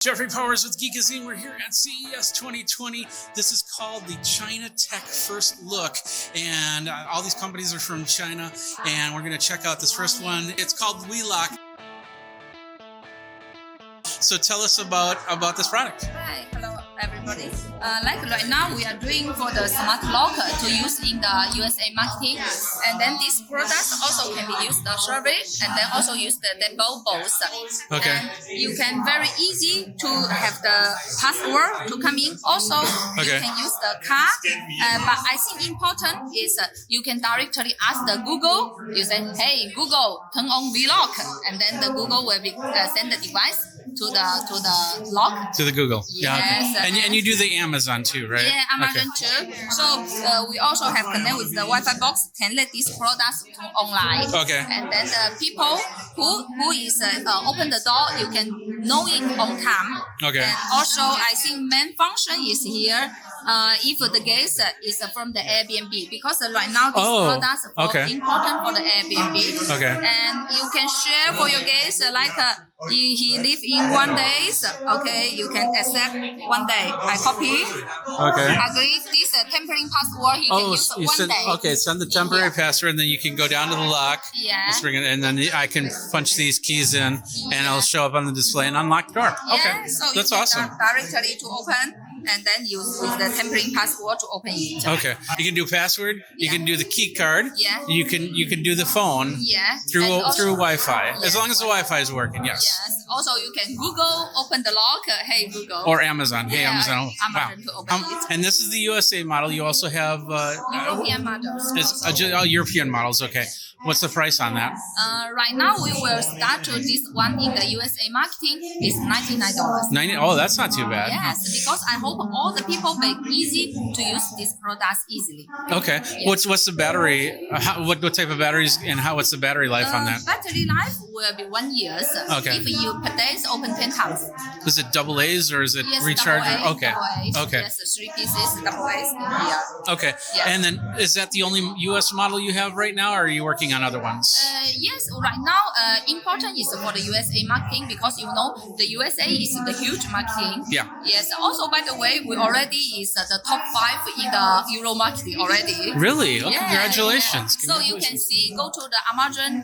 Jeffrey Powers with Geekazine. We're here at CES 2020. This is called the China Tech First Look, and all these companies are from China, and we're going to check out this first one. It's called We.Lock. So tell us about this product. Hi, hello everybody. Like right now, we are doing for the smart lock to use in the USA marketing, and then this product also can be used the survey, and then also use the demo both. Okay. And you can very easy to have the password to come in. Also, you can use the card. But I think important is you can directly ask the Google. You say, "Hey Google, turn on We.Lock," and then the Google will be send the device to the lock. To the Google. Yes. Yeah. And you do the Amazon too, right? Yeah, Amazon too. So we also have connect with the Wi-Fi box, can let these products to online. Okay. And then the people who is open the door, you can know it on time. Okay. And also, I think main function is here. If the guest is from the AirBnB, because right now these products are important for the Airbnb. Okay. And you can share for your guests like he live in 1 day. Okay, you can accept 1 day. I copy. Okay. Agree. This temporary password he can use 1 day. Okay, send the temporary password, and then you can go down to the lock. Yeah. Just bring it, and then I can punch these keys in, and it'll show up on the display and unlock the door. Yeah, Okay, so that's you can awesome. directly to open, and then use with the temporary password to open it. Okay, you can do password. You can do the key card. Yeah. You can do the phone. Yeah. Through And also- Wi-Fi, as Yes. long as the Wi-Fi is working. Yes. Yes. Also, you can Google open the lock. Hey Google. Or Amazon. Hey, Yeah, Amazon. Amazon to open it. And this is the USA model. You also have European models. European models. Okay. What's the price on that? Right now, we will start to this one in the USA marketing is $99. 90. Oh, that's not too bad. Yes, because I hope all the people make easy to use these products easily. Okay. Yes. What's the battery? What type of batteries and what's the battery life on that? Battery life will be 1 year. Okay. If you per day open 10 times. Is it double A's or is it Yes, rechargeable? double A, Okay. double A. Okay. Yes, 3 pieces, double A's in here. Okay. Yes. And then is that the only US model you have right now, or are you working on other ones? Yes, right now, important is for the USA marketing because you know the USA is the huge marketing. Yeah. Yes. Also, by the way, we already is the top 5 in the Euro marketing already. Really? Oh, Yeah, congratulations. yeah. So you can see, go to the Amazon,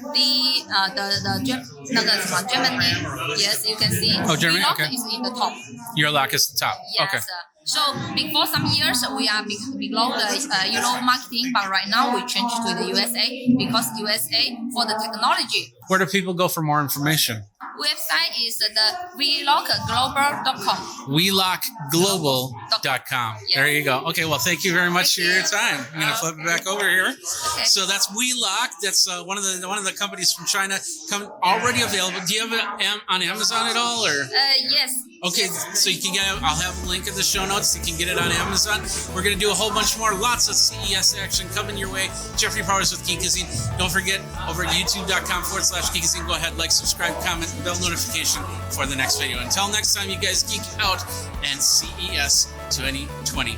Germany. Yes, you can see. Oh, Germany, We.Lock okay. is in the top. Your lock is the top. Yes. Okay. So before some years, we are below the Euro marketing, but right now we change to the USA because USA for the technology. Where do people go for more information? Website is the welockglobal.com. WeLockGlobal.com. Yes. There you go. Okay, well, thank you very much for Thank your you. time. I'm going to flip it back over here. Okay. So that's We.Lock. That's one of the companies from China already available. Do you have it on Amazon at all, or? Yes. Okay, so you can get it. I'll have a link in the show notes. You can get it on Amazon. We're going to do a whole bunch more. Lots of CES action coming your way. Jeffrey Powers with Geekazine. Don't forget, over at youtube.com/Geekazine, go ahead, like, subscribe, comment, bell notification for the next video. Until next time, you guys geek out and CES 2020.